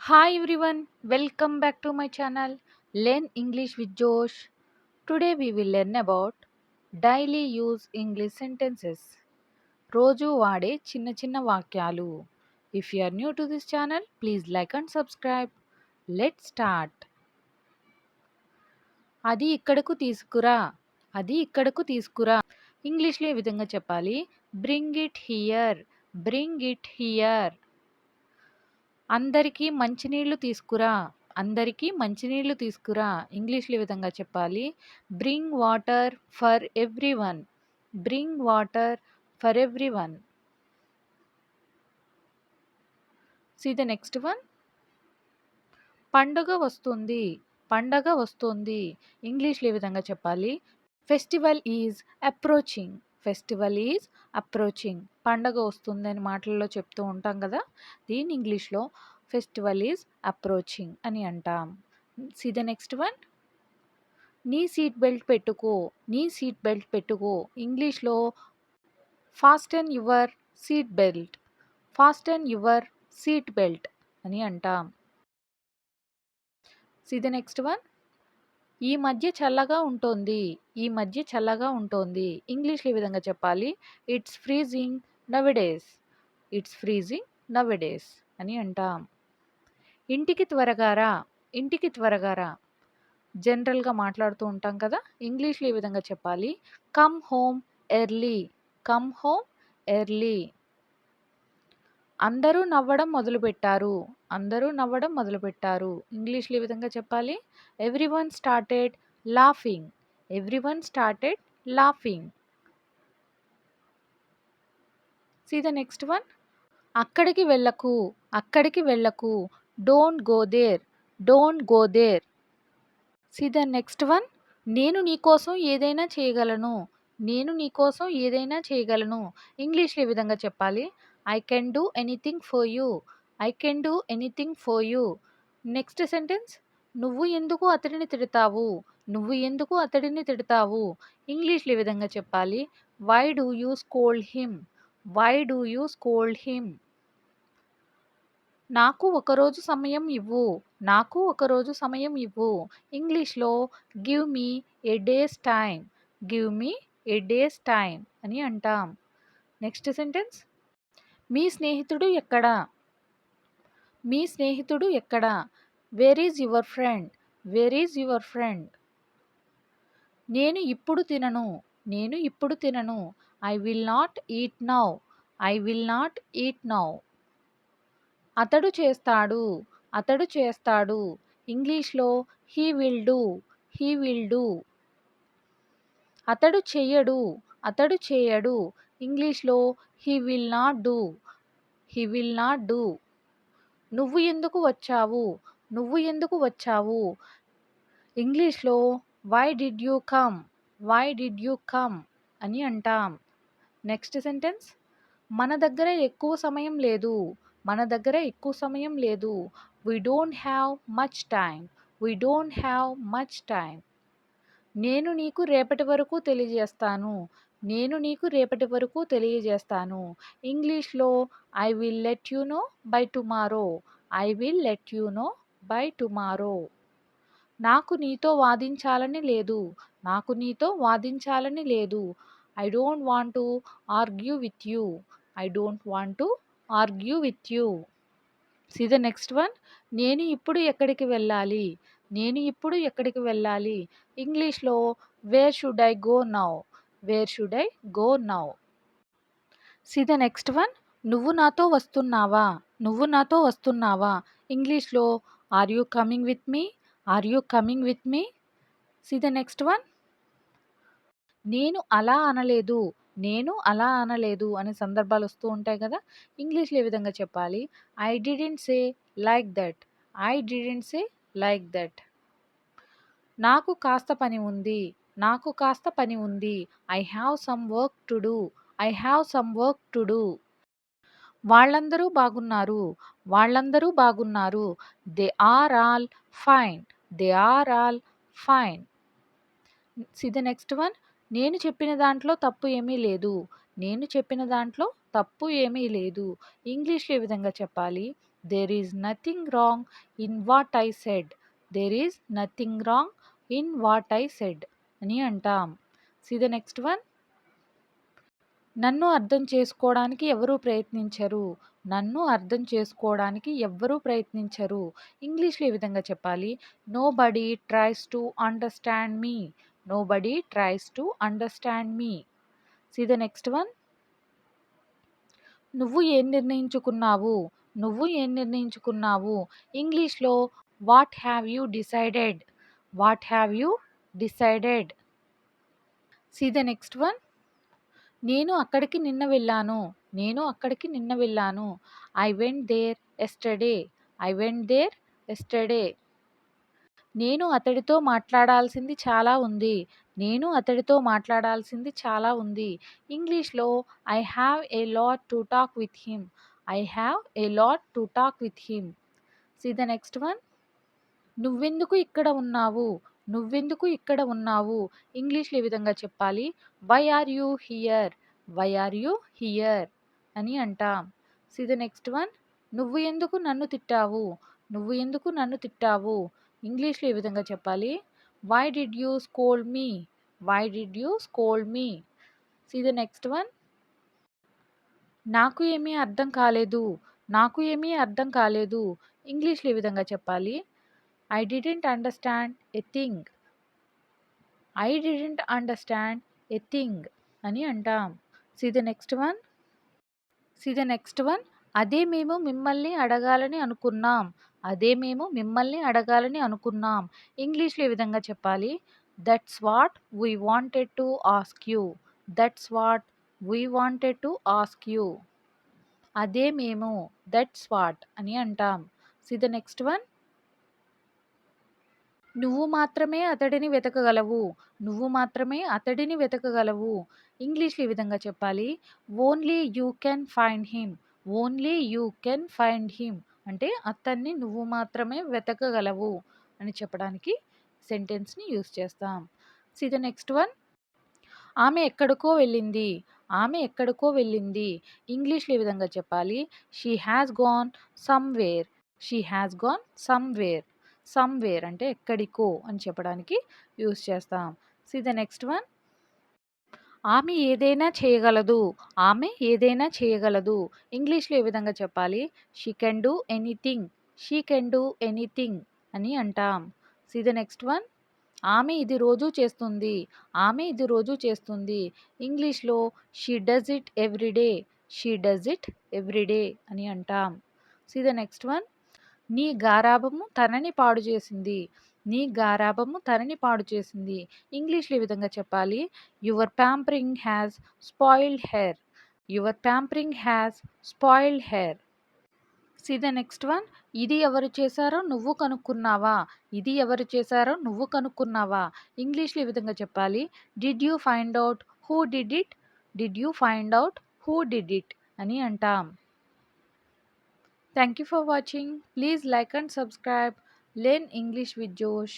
Hi everyone, welcome back to my channel Learn English with Josh. Today we will learn about daily use English sentences. రోజు వాడే చిన్న చిన్న వాక్యాలు. If you are new to this channel, please like and subscribe. Let's start. అది ఇక్కడకు తీసుకురా. అది ఇక్కడకు తీసుకురా. ఇంగ్లీష్లో ఈ విధంగా చెప్పాలి. Bring it here. Bring it here. అందరికీ మంచినీళ్ళు తీసుకురా. అందరికీ మంచినీళ్ళు తీసుకురా. ఇంగ్లీష్లో ఈ విధంగా చెప్పాలి. Bring water for everyone. Bring water for everyone. See the next one. పండుగ వస్తుంది. పండగ వస్తుంది. ఇంగ్లీష్లో ఈ విధంగా చెప్పాలి. Festival is approaching. Festival is approaching. పండగ వస్తుందని మాటల్లో చెప్తూ ఉంటాం కదా, దీని ఇంగ్లీష్లో ఫెస్టివల్ ఈజ్ అప్రోచింగ్ అని అంటాం. See the next one. నీ సీట్ బెల్ట్ పెట్టుకో. నీ సీట్ బెల్ట్ పెట్టుకో. ఇంగ్లీష్లో fasten your seat belt. Fasten your seat belt అని అంటాం. See the next one. ఈ మధ్య చల్లగా ఉంటుంది. ఈ మధ్య చల్లగా ఉంటుంది. ఇంగ్లీష్లో ఈ విధంగా చెప్పాలి. It's freezing nowadays. It's freezing nowadays అని అంటాం. ఇంటికి త్వరగా రా. ఇంటికి త్వరగా రా. జనరల్గా మాట్లాడుతూ ఉంటాం కదా, ఇంగ్లీష్లో ఈ విధంగా చెప్పాలి. Come home early. Come home early. అందరూ నవ్వడం మొదలుపెట్టారు. అందరూ నవ్వడం మొదలుపెట్టారు. ఇంగ్లీష్లో ఈ విధంగా చెప్పాలి. Everyone started laughing. Everyone started laughing. See the next one. అక్కడికి వెళ్ళకు. అక్కడికి వెళ్ళకు. Don't go there. Don't go there. See the next one. నేను నీకోసం ఏదైనా చేయగలను. నేను నీకోసం ఏదైనా చేయగలను. ఇంగ్లీష్లో ఈ విధంగా చెప్పాలి. I can do anything for you. I can do anything for you. Next sentence. నువ్వు ఎందుకు అతడిని తిడతావు. నువ్వు ఎందుకు అతడిని తిడతావు. ఇంగ్లీష్లో ఈ విధంగా చెప్పాలి. Why do you scold him. Why do you scold him. నాకు ఒకరోజు సమయం ఇవ్వు. నాకు ఒకరోజు సమయం ఇవ్వు. ఇంగ్లీష్లో give me a day's time. Give me a day's time అని అంటాం. Next sentence. మీ స్నేహితుడు ఎక్కడా. మీ స్నేహితుడు ఎక్కడా. Where is your friend. Where is your friend. నేను ఇప్పుడు తినను. నేను ఇప్పుడు తినను. I will not eat now. I will not eat now. అతడు చేస్తాడు. అతడు చేస్తాడు. ఇంగ్లీష్లో he will do. He will do. అతడు చెయ్యడు. అతడు చేయడు. ఇంగ్లీష్లో he will not do. He will not do. నువ్వు ఎందుకు వచ్చావు. నువ్వు ఎందుకు వచ్చావు. ఇంగ్లీష్లో why did you come. Why did you come అని అంటాం. Next sentence. మన దగ్గర ఎక్కువ సమయం లేదు. మన దగ్గర ఎక్కువ సమయం లేదు. We don't have much time. We don't have much time. నేను నీకు రేపటి వరకు తెలియజేస్తాను. నేను నీకు రేపటి వరకు తెలియజేస్తాను. ఇంగ్లీష్లో I will let you know by tomorrow. I will let you know by tomorrow. నాకు నీతో వాదించాలని లేదు. నాకు నీతో వాదించాలని లేదు. I don't want to argue with you. I don't want to argue with you. See the next one. నేను ఇప్పుడు ఎక్కడికి వెళ్ళాలి. నేను ఇప్పుడు ఎక్కడికి వెళ్ళాలి. ఇంగ్లీష్లో where should I go now. Where should I go now. See the next one. నువ్వు నాతో వస్తున్నావా. నువ్వు నాతో వస్తున్నావా. ఇంగ్లీష్లో are you coming with me. Are you coming with me. See the next one. నేను అలా అనలేదు. నేను అలా అనలేదు అనే సందర్భాలు వస్తూ ఉంటాయి కదా, ఇంగ్లీష్లో ఏ విధంగా చెప్పాలి. I didn't say like that. I didn't say like that. నాకు కాస్త పని ఉంది. నాకు కాస్త పని ఉంది. I have some work to do. I have some work to do. వాళ్ళందరూ బాగున్నారు. వాళ్ళందరూ బాగున్నారు. They are all fine. They are all fine. See the next one. నేను చెప్పిన దాంట్లో తప్పు ఏమీ లేదు. నేను చెప్పిన దాంట్లో తప్పు ఏమీ లేదు. ఇంగ్లీష్‌లో ఏ విధంగా చెప్పాలి? There is nothing wrong in what I said. There is nothing wrong in what I said అని అంటాం. See the next one. నన్ను అర్థం చేసుకోవడానికి ఎవరూ ప్రయత్నించరు. నన్ను అర్థం చేసుకోవడానికి ఎవ్వరూ ప్రయత్నించరు. ఇంగ్లీష్‌లో ఏ విధంగా చెప్పాలి? Nobody tries to understand me. Nobody tries to understand me. See the next one. నువ్వు ఏం నిర్ణయించుకున్నావు? నువ్వు ఏం నిర్ణయించుకున్నావు? ఇంగ్లీష్‌లో what have you decided? What have you decided? See the next one. నేను అక్కడికి నిన్న వెళ్ళాను. నేను అక్కడికి నిన్న వెళ్ళాను. I went there yesterday. I went there yesterday. నేను అతడితో మాట్లాడాల్సింది చాలా ఉంది. నేను అతడితో మాట్లాడాల్సింది చాలా ఉంది. ఇంగ్లీష్‌లో I have a lot to talk with him. I have a lot to talk with him. See the next one. నువ్వెందుకు ఇక్కడ ఉన్నావు? నువ్వెందుకు ఇక్కడ ఉన్నావు? ఇంగ్లీష్‌లో ఏ విధంగా చెప్పాలి? Why are you here? Why are you here అని అంటాం. See the next one. నువ్వు ఎందుకు నన్ను తిట్టావు? నువ్వు ఎందుకు నన్ను తిట్టావు? ఇంగ్లీష్‌లో ఏ విధంగా చెప్పాలి? Why did you scold me? Why did you scold me? See the next one. నాకు ఏమీ అర్థం కాలేదు. నాకు ఏమీ అర్థం కాలేదు. ఇంగ్లీష్‌లో ఏ విధంగా చెప్పాలి? I didn't understand a thing. I didn't understand a thing అని అంటాం. See the next one. See the next one. అదే మేము మిమ్మల్ని అడగాలని అనుకున్నాం. అదే మేము మిమ్మల్ని అడగాలని అనుకున్నాం. ఇంగ్లీష్‌లో ఏ విధంగా చెప్పాలి? That's what we wanted to ask you. That's what we wanted to ask you. అదే మేము దట్స్ వాట్ అని అంటాం. See the next one. నువ్వు మాత్రమే అతడిని వెతకగలవు. నువ్వు మాత్రమే అతడిని వెతకగలవు. ఇంగ్లీష్‌లో ఈ విధంగా చెప్పాలి? Only you can find him. Only you can find him అంటే అతన్ని నువ్వు మాత్రమే వెతకగలవు అని చెప్పడానికి సెంటెన్స్‌ని యూజ్ చేస్తాం. See the next one. ఆమె ఎక్కడికో వెళ్ళింది. ఆమె ఎక్కడికో వెళ్ళింది. ఇంగ్లీష్‌లో ఏ విధంగా చెప్పాలి? She has gone somewhere. She has gone somewhere. Somewhere అంటే ఎక్కడికో అని చెప్పడానికి యూజ్ చేస్తాం. See the next one. ఆమె ఏదైనా చేయగలదు. ఆమె ఏదైనా చేయగలదు. ఇంగ్లీష్‌లో ఏ విధంగా చెప్పాలి? She can do anything. She can do anything అని అంటాం. See the next one. ఆమె ఇది రోజూ చేస్తుంది. ఆమె ఇది రోజూ చేస్తుంది. ఇంగ్లీష్‌లో she does it every day. She does it every day అని అంటాం. See the next one. నీ గారాబము తనని పాడు చేసింది. నీ గారాబము తనని పాడు చేసింది. ఇంగ్లీష్‌లో ఈ విధంగా చెప్పాలి? Your pampering has spoiled her. Your pampering has spoiled her. See the next one. ఇది ఎవరు చేశారో నువ్వు కనుక్కున్నావా? ఇది ఎవరు చేశారో నువ్వు కనుక్కున్నావా? ఇంగ్లీష్‌లో ఈ విధంగా చెప్పాలి? Did you find out who did it? Did you find out who did it అని అంటాం. Thank you for watching. Please like and subscribe. Learn English with Josh.